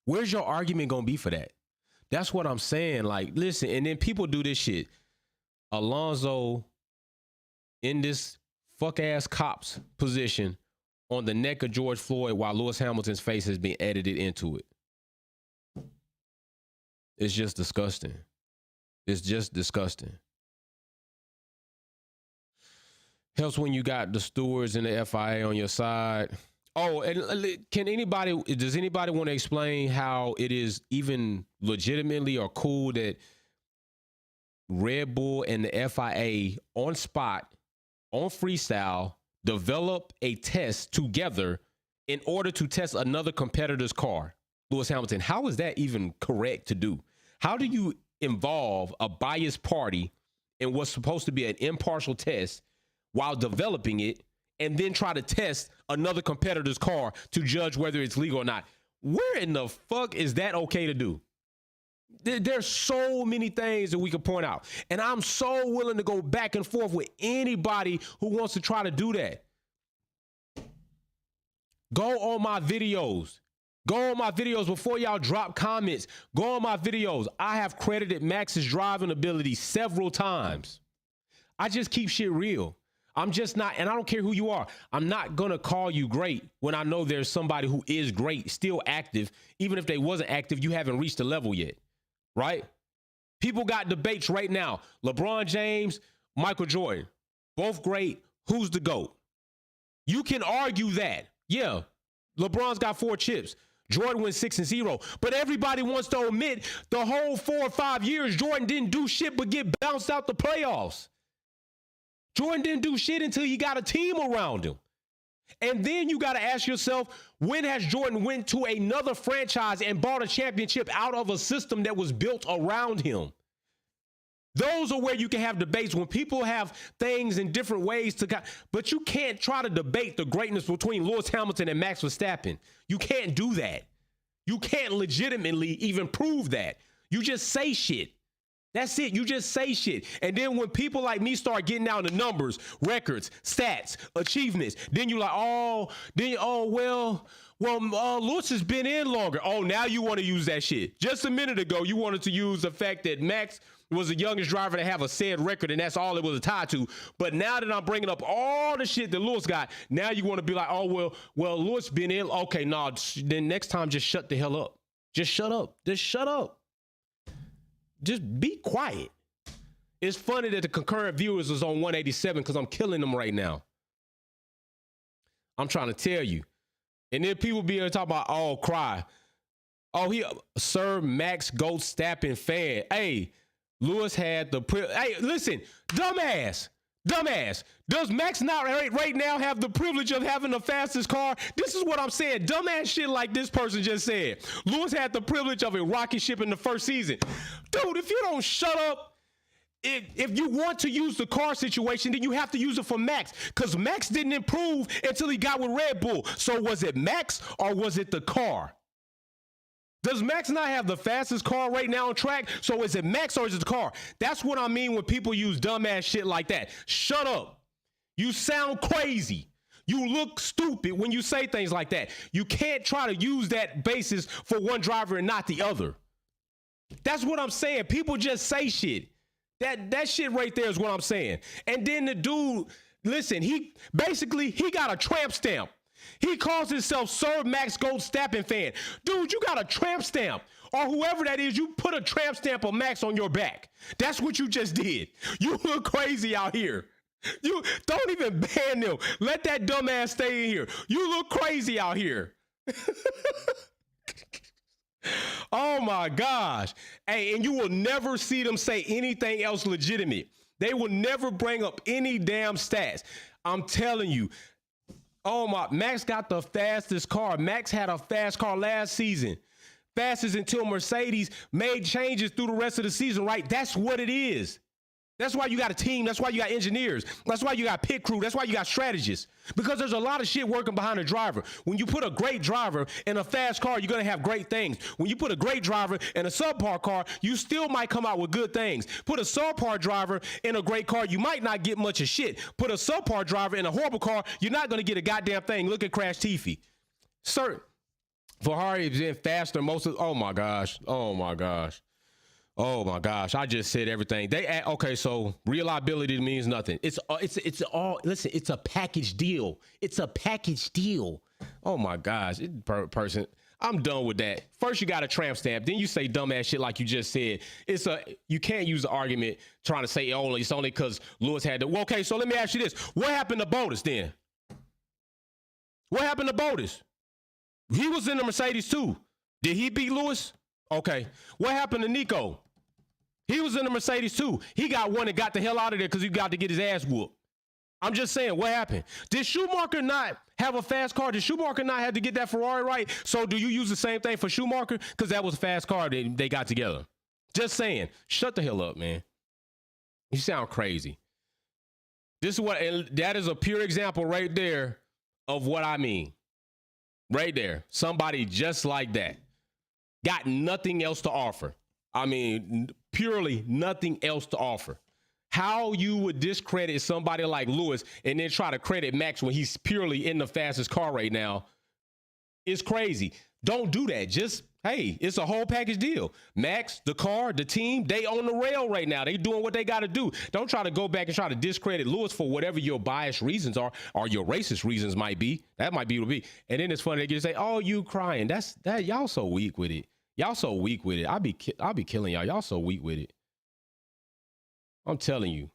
Where's your argument going to be for that? That's what I'm saying. Like, listen, and then people do this shit. Alonso in this fuck ass cop's position on the neck of George Floyd while Lewis Hamilton's face has been edited into it. It's just disgusting. Helps when you got the stewards and the FIA on your side. Oh, and does anybody want to explain how it is even legitimately or cool that Red Bull and the FIA on spot, on freestyle, develop a test together in order to test another competitor's car, Lewis Hamilton? How is that even correct to do? How do you involve a biased party in what's supposed to be an impartial test while developing it and then try to test another competitor's car to judge whether it's legal or not? Where in the fuck is that okay to do? There's so many things that we could point out. And I'm so willing to go back and forth with anybody who wants to try to do that. Go on my videos. Before y'all drop comments. Go on my videos. I have credited Max's driving ability several times. I just keep shit real. I'm just not, and I don't care who you are. I'm not going to call you great when I know there's somebody who is great, still active. Even if they wasn't active, you haven't reached the level yet, right? People got debates right now. LeBron James, Michael Jordan, both great. Who's the GOAT? You can argue that. Yeah, LeBron's got 4 chips. Jordan went 6-0. But everybody wants to admit the whole 4 or 5 years, Jordan didn't do shit but get bounced out the playoffs. Jordan didn't do shit until he got a team around him. And then you got to ask yourself, when has Jordan went to another franchise and bought a championship out of a system that was built around him? Those are where you can have debates when people have things in different ways but you can't try to debate the greatness between Lewis Hamilton and Max Verstappen. You can't do that. You can't legitimately even prove that. You just say shit. That's it. You just say shit. And then when people like me start getting down the numbers, records, stats, achievements, then you like, Lewis has been in longer. Oh, now you want to use that shit. Just a minute ago, you wanted to use the fact that Max was the youngest driver to have a said record, and that's all it was tied to. But now that I'm bringing up all the shit that Lewis got, now you want to be like, oh, well, Lewis been in. Okay, no, then next time just shut the hell up. Just shut up. Just shut up. Just be quiet. It's funny that the concurrent viewers is on 187 because I'm killing them right now. I'm trying to tell you. And then people be talking about, oh, cry. Oh, Sir Max Verstappen fan. Hey, Lewis had the hey, listen, dumbass. Does Max not right now have the privilege of having the fastest car? This is what I'm saying. Dumbass shit like this person just said. Lewis had the privilege of a rocket ship in the first season. Dude, if you don't shut up, if you want to use the car situation, then you have to use it for Max, because Max didn't improve until he got with Red Bull. So was it Max or was it the car? Does Max not have the fastest car right now on track? So is it Max or is it the car? That's what I mean when people use dumbass shit like that. Shut up. You sound crazy. You look stupid when you say things like that. You can't try to use that basis for one driver and not the other. That's what I'm saying. People just say shit. That shit right there is what I'm saying. And then the dude, listen, he got a tramp stamp. He calls himself Sir Max Verstappen fan. Dude, you got a tramp stamp. Or whoever that is, you put a tramp stamp of Max on your back. That's what you just did. You look crazy out here. You don't even ban them. Let that dumbass stay in here. You look crazy out here. Oh my gosh. Hey, and you will never see them say anything else legitimate. They will never bring up any damn stats. I'm telling you. Oh my, Max got the fastest car. Max had a fast car last season. Fastest until Mercedes made changes through the rest of the season, right? That's what it is. That's why you got a team. That's why you got engineers. That's why you got pit crew. That's why you got strategists. Because there's a lot of shit working behind a driver. When you put a great driver in a fast car, you're going to have great things. When you put a great driver in a subpar car, you still might come out with good things. Put a subpar driver in a great car, you might not get much of shit. Put a subpar driver in a horrible car, you're not going to get a goddamn thing. Look at Crash Tiffy. Sir, Ferrari is in faster most of, oh my gosh. I just said everything. Okay, so reliability means nothing. It's all, listen, it's a package deal. It's a package deal. Oh my gosh, person, I'm done with that. First you got a tramp stamp, then you say dumbass shit like you just said. You can't use the argument trying to say it's only because Lewis had to. Well, okay, so let me ask you this. What happened to Bottas then? What happened to Bottas? He was in the Mercedes too. Did he beat Lewis? Okay. What happened to Nico? He was in the Mercedes too. He got one and got the hell out of there because he got to get his ass whooped. I'm just saying, what happened? Did Schumacher not have a fast car? Did Schumacher not have to get that Ferrari right? So do you use the same thing for Schumacher? Because that was a fast car that they got together. Just saying. Shut the hell up, man. You sound crazy. That is a pure example right there of what I mean. Right there. Somebody just like that. Got nothing else to offer. I mean, purely nothing else to offer. How you would discredit somebody like Lewis and then try to credit Max when he's purely in the fastest car right now is crazy. Don't do that. Just, hey, it's a whole package deal. Max, the car, the team, they on the rail right now. They doing what they got to do. Don't try to go back and try to discredit Lewis for whatever your biased reasons are or your racist reasons might be. That might be what it be. And then it's funny they just say, oh, you crying. That y'all so weak with it. Y'all so weak with it. I'll be killing y'all. Y'all so weak with it. I'm telling you.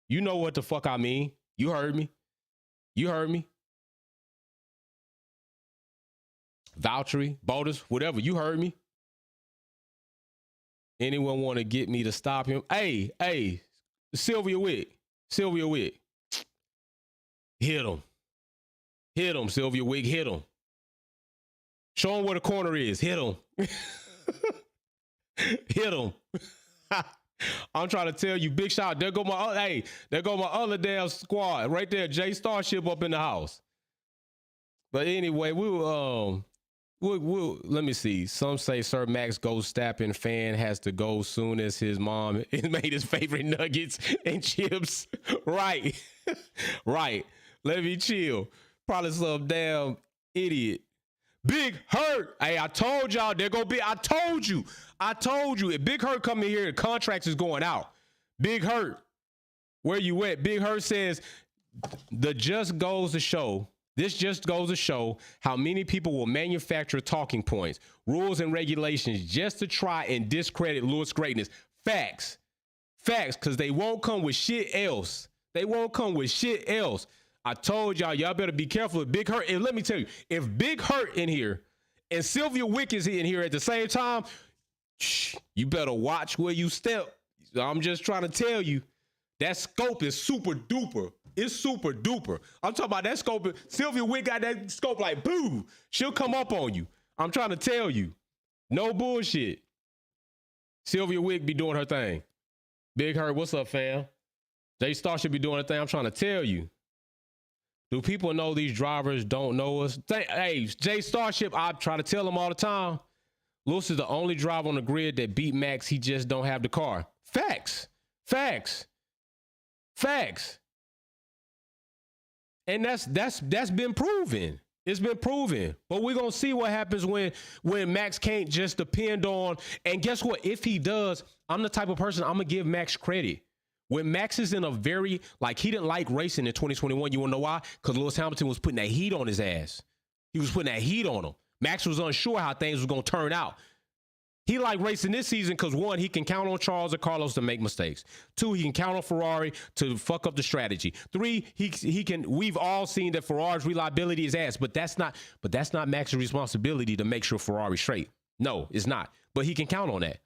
You know what the fuck I mean. You heard me. You heard me. Valtteri, Bottas, whatever. You heard me. Anyone want to get me to stop him? Hey, Sylvia Wick. Hit him. Hit him, Sylvia Wick. Hit him. Show him where the corner is. Hit him. Hit him. I'm trying to tell you, big shout. There go my hey, there go my other damn squad right there. Jay Starship up in the house. But anyway, we'll let me see. Some say Sir Max Verstappen fan has to go soon as his mom made his favorite nuggets and chips. Right, right. Let me chill. Probably some damn idiot. Big Hurt. Hey, I told y'all they're gonna be. I told you. If Big Hurt come in here, the contracts is going out. Big Hurt, where you at? Big Hurt says this just goes to show how many people will manufacture talking points, rules, and regulations just to try and discredit Lewis' greatness. Facts, because they won't come with shit else. I told y'all better be careful with Big Hurt. And let me tell you, if Big Hurt in here and Sylvia Wick is in here at the same time, you better watch where you step. I'm just trying to tell you, that scope is super duper. It's super duper. I'm talking about that scope. Sylvia Wick got that scope like, boo, she'll come up on you. I'm trying to tell you. No bullshit. Sylvia Wick be doing her thing. Big Hurt, what's up, fam? Jay Star should be doing her thing. I'm trying to tell you. Do people know these drivers don't know us? Hey, Jay Starship, I try to tell them all the time. Lewis is the only driver on the grid that beat Max. He just don't have the car. Facts. And that's been proven. It's been proven. But we're gonna see what happens when Max can't just depend on. And guess what? If he does, I'm the type of person I'm gonna give Max credit. When Max is in a very, like, he didn't like racing in 2021. You wanna know why? Because Lewis Hamilton was putting that heat on his ass. He was putting that heat on him. Max was unsure how things was gonna turn out. He liked racing this season because, one, he can count on Charles or Carlos to make mistakes. Two, he can count on Ferrari to fuck up the strategy. Three, he can. We've all seen that Ferrari's reliability is ass, but that's not Max's responsibility to make sure Ferrari's straight. No, it's not. But he can count on that.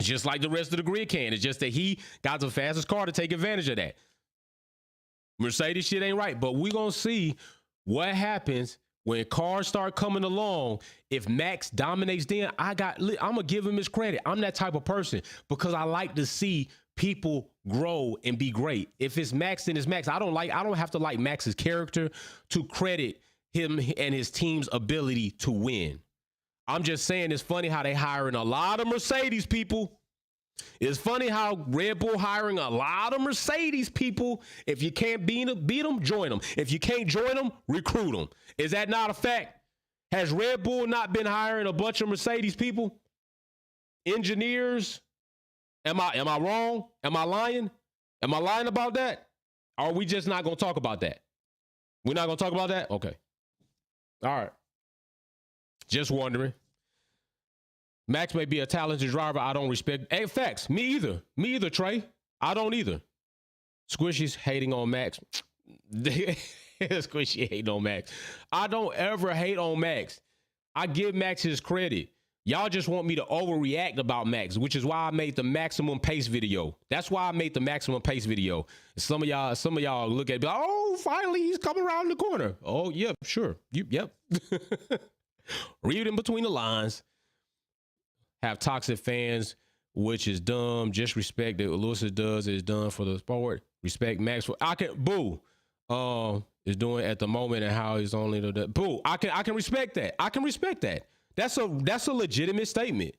Just like the rest of the grid can. It's just that he got the fastest car to take advantage of that. Mercedes shit ain't right, but we're gonna see what happens when cars start coming along. If Max dominates, then I'm gonna give him his credit. I'm that type of person because I like to see people grow and be great. If it's Max, then it's Max. I don't have to like Max's character to credit him and his team's ability to win. I'm just saying it's funny how they hiring a lot of Mercedes people. It's funny how Red Bull hiring a lot of Mercedes people. If you can't beat them, join them. If you can't join them, recruit them. Is that not a fact? Has Red Bull not been hiring a bunch of Mercedes people? Engineers? Am I wrong? Am I lying? Am I lying about that? Or are we just not going to talk about that? We're not going to talk about that? Okay. All right. Just wondering. Max may be a talented driver. I don't respect. Hey, facts. Me either, Trey. I don't either. Squishy's hating on Max. Squishy hating on Max. I don't ever hate on Max. I give Max his credit. Y'all just want me to overreact about Max, which is why I made the maximum pace video. That's why I made the maximum pace video. Some of y'all look at it, like, oh, finally he's coming around the corner. Oh, yeah, sure. Yep. Read in between the lines. Have toxic fans, which is dumb. Just respect that what Lewis does is done for the sport. Respect Max. Is doing at the moment and how he's only the boo. I can respect that. I can respect that. That's a legitimate statement.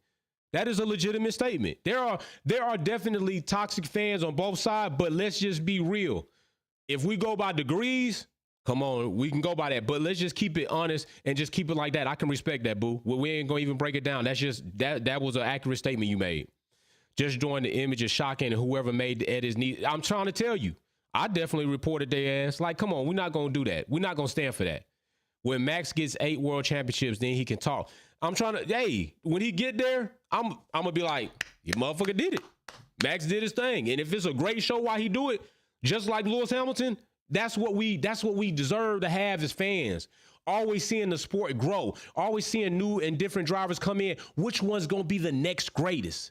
That is a legitimate statement. There are definitely toxic fans on both sides, but let's just be real. If we go by degrees, come on, we can go by that, but let's just keep it honest and just keep it like that. I can respect that, boo. We ain't gonna even break it down. That's just that was an accurate statement you made. Just join the image is shocking, and whoever made the edits need. I'm trying to tell you, I definitely reported their ass. Like, come on, we're not gonna do that. We're not gonna stand for that. When Max gets 8 world championships, then he can talk. I'm trying to, hey, when he get there, I'm gonna be like, you motherfucker did it. Max did his thing, and if it's a great show while he do it, just like Lewis Hamilton. That's what we deserve to have as fans. Always seeing the sport grow. Always seeing new and different drivers come in. Which one's going to be the next greatest?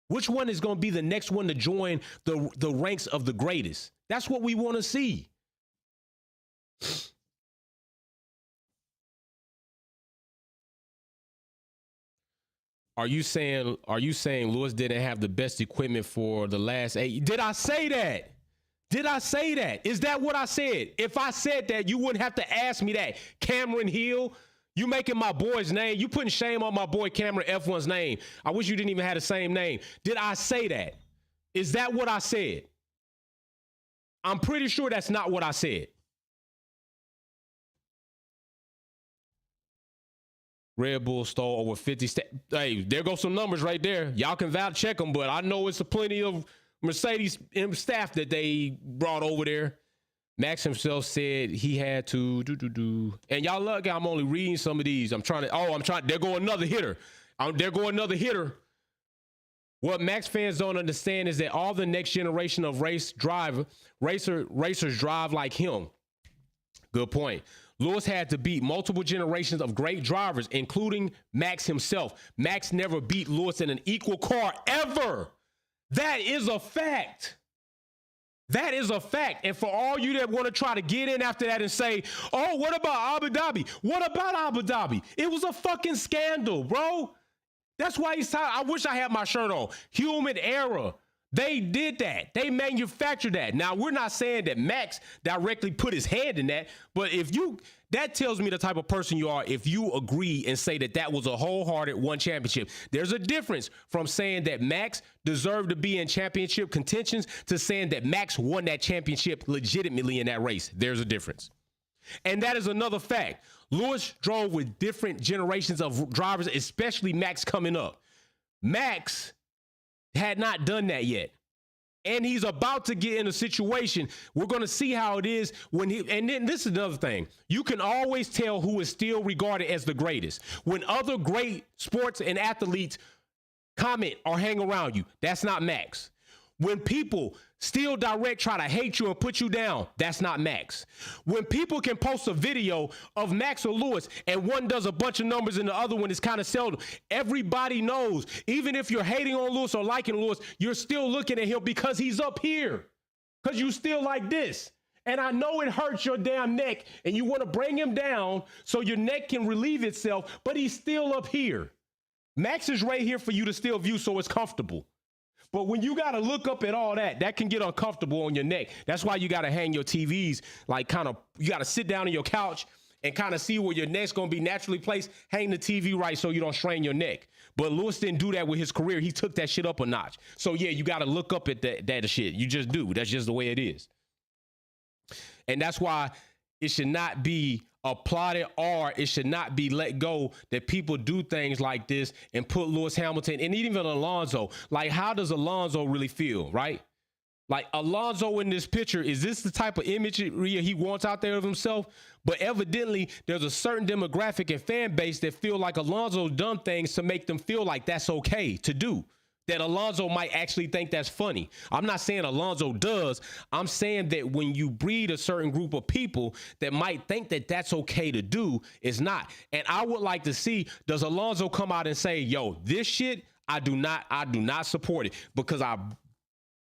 Which one is going to be the next one to join the ranks of the greatest? That's what we want to see. Are you saying Lewis didn't have the best equipment for the last 8? Did I say that? Did I say that? Is that what I said? If I said that, you wouldn't have to ask me that. Cameron Hill, you making my boy's name. You putting shame on my boy Cameron F1's name. I wish you didn't even have the same name. Did I say that? Is that what I said? I'm pretty sure that's not what I said. Red Bull stole over 50. Hey, there go some numbers right there. Y'all can check them, but I know it's a plenty of Mercedes staff that they brought over there. Max himself said he had to And y'all look, I'm only reading some of these. There go another hitter. There go another hitter. What Max fans don't understand is that all the next generation of racers drive like him. Good point. Lewis had to beat multiple generations of great drivers, including Max himself. Max never beat Lewis in an equal car ever. That is a fact. That is a fact. And for all you that want to try to get in after that and say, oh, what about Abu Dhabi? What about Abu Dhabi? It was a fucking scandal, bro. That's why I wish I had my shirt on. Human error. They did that. They manufactured that. Now, we're not saying that Max directly put his hand in that, but that tells me the type of person you are if you agree and say that that was a wholehearted one championship. There's a difference from saying that Max deserved to be in championship contentions to saying that Max won that championship legitimately in that race. There's a difference. And that is another fact. Lewis drove with different generations of drivers, especially Max coming up. Max had not done that yet. And he's about to get in a situation. We're going to see how it is and then this is another thing. You can always tell who is still regarded as the greatest. When other great sports and athletes comment or hang around you, that's not Max. When people still try to hate you and put you down, that's not Max. When people can post a video of Max or Lewis and one does a bunch of numbers and the other one is kind of seldom, everybody knows, even if you're hating on Lewis or liking Lewis, you're still looking at him because he's up here, because you still like this. And I know it hurts your damn neck and you want to bring him down so your neck can relieve itself, but he's still up here. Max is right here for you to still view so it's comfortable. But when you got to look up at all that can get uncomfortable on your neck. That's why you got to hang your TVs, you got to sit down on your couch and kind of see where your neck's going to be naturally placed. Hang the TV right so you don't strain your neck. But Lewis didn't do that with his career. He took that shit up a notch. So, yeah, you got to look up at that shit. You just do. That's just the way it is. And that's why it should not be applauded or it should not be let go that people do things like this and put Lewis Hamilton and even Alonso. Like, how does Alonso really feel, right? Like, Alonso in this picture, is this the type of imagery he wants out there of himself? But evidently, there's a certain demographic and fan base that feel like Alonso's done things to make them feel like that's okay to do. That Alonso might actually think that's funny. I'm not saying Alonso does. I'm saying that when you breed a certain group of people that might think that that's okay to do, it's not. And I would like to see, does Alonso come out and say, yo, this shit, I do not support it, because I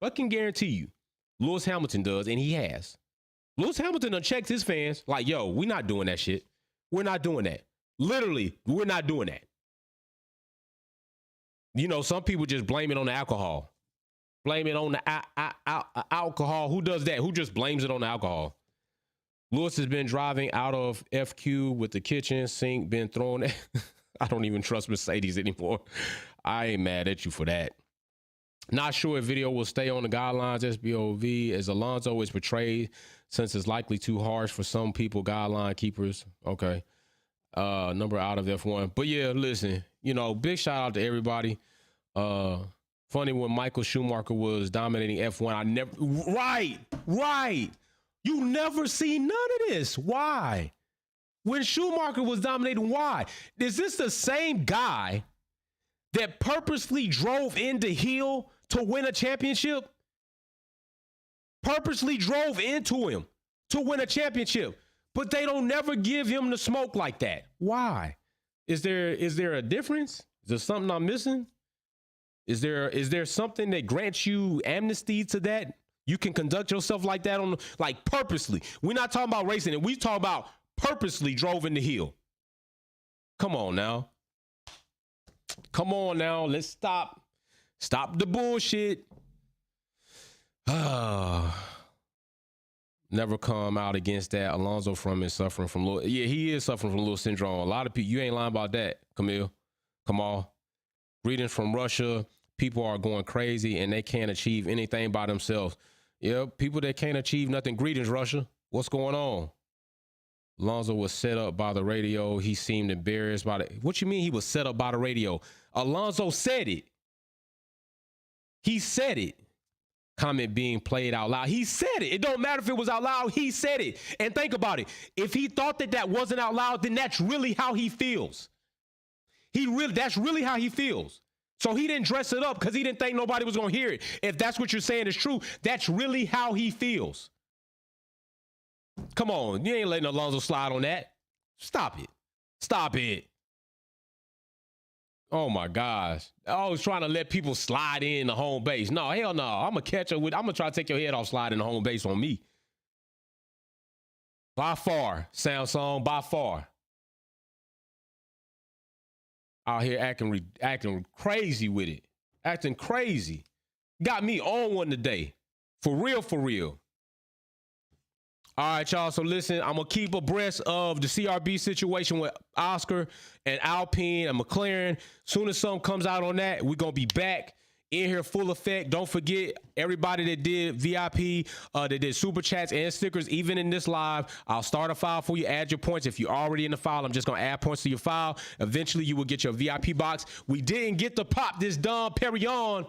fucking guarantee you Lewis Hamilton does, and he has. Lewis Hamilton done checked his fans like, yo, we're not doing that shit. We're not doing that. Literally, we're not doing that. You know, some people just blame it on the alcohol. Blame it on the alcohol. Who does that? Who just blames it on the alcohol? Lewis has been driving out of FQ with the kitchen sink been thrown at. I don't even trust Mercedes anymore. I ain't mad at you for that. Not sure if video will stay on the guidelines SBOV as Alonso is portrayed, since it's likely too harsh for some people, guideline keepers. Okay. Number out of F1. But yeah, listen, you know, big shout out to everybody. Funny when Michael Schumacher was dominating F1. Right. You never see none of this. Why? When Schumacher was dominating, why? Is this the same guy that purposely drove into Hill to win a championship? Purposely drove into him to win a championship, but they don't never give him the smoke like that. Why? Is there a difference? Is there something I'm missing? Is there something that grants you amnesty to that? You can conduct yourself like that like purposely. We're not talking about racing, and we talk about purposely drove in the hill. Come on now. Come on now, let's stop the bullshit. Never come out against that. Alonzo from is suffering from little. Yeah, he is suffering from little syndrome. A lot of people, you ain't lying about that, Camille. Come on. Greetings from Russia. People are going crazy and they can't achieve anything by themselves. Yeah, people that can't achieve nothing. Greetings, Russia. What's going on? Alonzo was set up by the radio. He seemed embarrassed by it. What you mean he was set up by the radio? Alonzo said it. He said it. Comment being played out loud. He said it. It don't matter if it was out loud. He said it. And think about it. If he thought that wasn't out loud, then that's really how he feels. That's really how he feels. So he didn't dress it up because he didn't think nobody was going to hear it. If that's what you're saying is true, that's really how he feels. Come on. You ain't letting Alonzo slide on that. Stop it. Stop it. Oh my gosh. I was trying to let people slide in the home base. No, hell no. I'm going to catch up with, I'm going to try to take your head off sliding the home base on me. By far, Samsung, by far. Out here acting crazy with it. Acting crazy. Got me on one today. For real, for real. All right, y'all. So listen, I'm going to keep abreast of the CRB situation with Oscar and Alpine and McLaren. Soon as something comes out on that, we're going to be back in here full effect. Don't forget, everybody that did VIP, that did super chats and stickers, even in this live, I'll start a file for you. Add your points. If you're already in the file, I'm just going to add points to your file. Eventually, you will get your VIP box. We didn't get to pop this Dom Perignon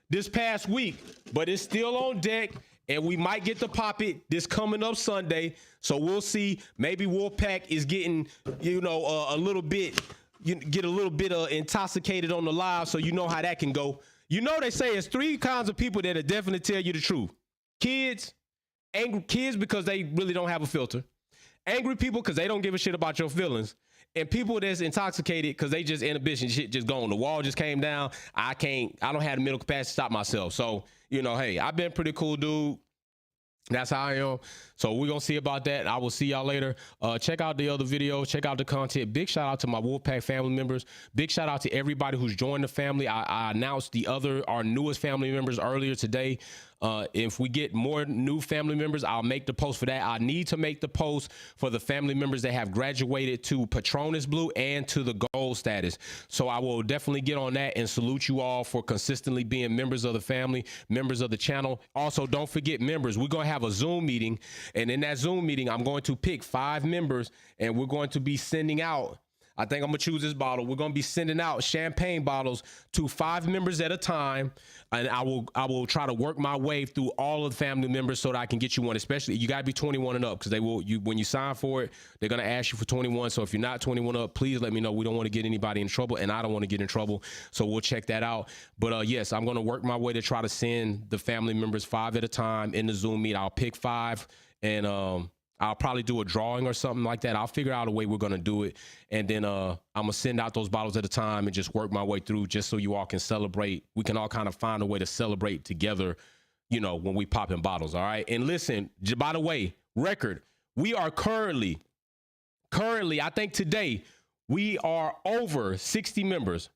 this past week, but it's still on deck. And we might get to pop it this coming up Sunday. So we'll see. Maybe Wolfpack is getting, a little bit, get a little bit intoxicated on the live. So you know how that can go. You know, they say it's three kinds of people that'll definitely tell you the truth. Kids, angry kids because they really don't have a filter. Angry people because they don't give a shit about your feelings. And people that's intoxicated because they just inhibition shit just gone. The wall just came down. I don't have the mental capacity to stop myself. So, hey, I've been pretty cool, dude. That's how I am. So we're going to see about that. I will see y'all later. Check out the other videos. Check out the content. Big shout out to my Wolfpack family members. Big shout out to everybody who's joined the family. I announced our newest family members earlier today. If we get more new family members, I'll make the post for that. I need to make the post for the family members that have graduated to Patronus Blue and to the gold status. So I will definitely get on that and salute you all for consistently being members of the family, members of the channel. Also, don't forget members. We're going to have a Zoom meeting. And in that Zoom meeting, I'm going to pick 5 members and we're going to be sending out, I think I'm going to choose this bottle. We're going to be sending out champagne bottles to 5 members at a time. And I will try to work my way through all of the family members so that I can get you one, especially you got to be 21 and up because when you sign for it, they're going to ask you for 21. So if you're not 21 up, please let me know. We don't want to get anybody in trouble and I don't want to get in trouble. So we'll check that out. But yes, I'm going to work my way to try to send the family members 5 at a time in the Zoom meet. I'll pick 5 and, I'll probably do a drawing or something like that. I'll figure out a way we're going to do it. And then I'm going to send out those bottles at a time and just work my way through just so you all can celebrate. We can all kind of find a way to celebrate together, when we pop in bottles. All right. And listen, by the way, record, we are currently, I think today we are over 60 members.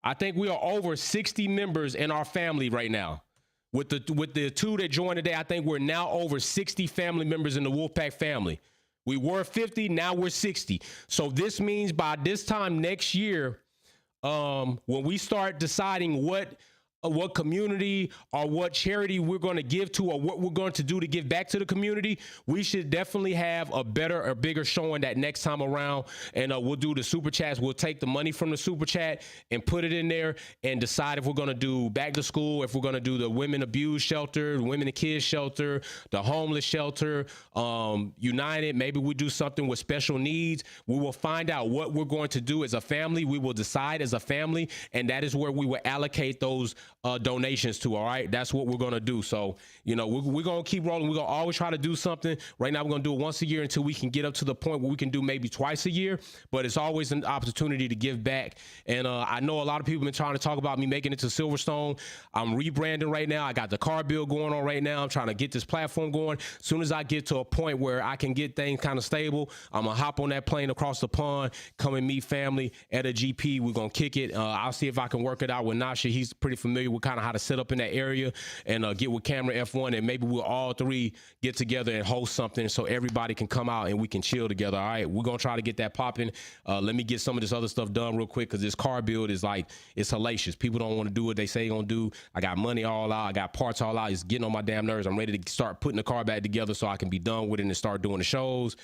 I think we are over 60 members in our family right now. With the 2 that joined today, I think we're now over 60 family members in the Wolfpack family. We were 50, now we're 60. So this means by this time next year, when we start deciding what community or what charity we're going to give to or what we're going to do to give back to the community, we should definitely have a better or bigger showing that next time around. And we'll do the super chats. We'll take the money from the super chat and put it in there and decide if we're going to do back to school, if we're going to do the women abused shelter, the women and kids shelter, the homeless shelter, United. Maybe we do something with special needs. We will find out what we're going to do as a family. We will decide as a family, and that is where we will allocate those donations to. All right, that's what we're gonna do. So you know, we're gonna keep rolling. We're gonna always try to do something. Right now, we're gonna do it once a year until we can get up to the point where we can do maybe twice a year. But it's always an opportunity to give back. And I know a lot of people have been trying to talk about me making it to Silverstone. I'm rebranding right now. I got the car build going on right now. I'm trying to get this platform going. As soon as I get to a point where I can get things kind of stable, I'm gonna hop on that plane across the pond, come and meet family at a GP. We're gonna kick it. I'll see if I can work it out with Nasha. He's pretty familiar with kind of how to set up in that area, and get with Camera F1, and maybe we'll all three get together and host something so everybody can come out and we can chill together. All right, we're gonna try to get that popping. Let me get some of this other stuff done real quick, because this car build is like, it's hellacious. People don't want to do what they say they're gonna do. I got money all out, I got parts all out. It's getting on my damn nerves. I'm ready to start putting the car back together so I can be done with it and start doing the shows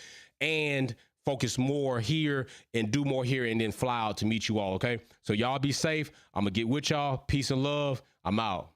and focus more here and do more here, and then fly out to meet you all. Okay, so y'all be safe. I'm gonna get with y'all. Peace and love. I'm out.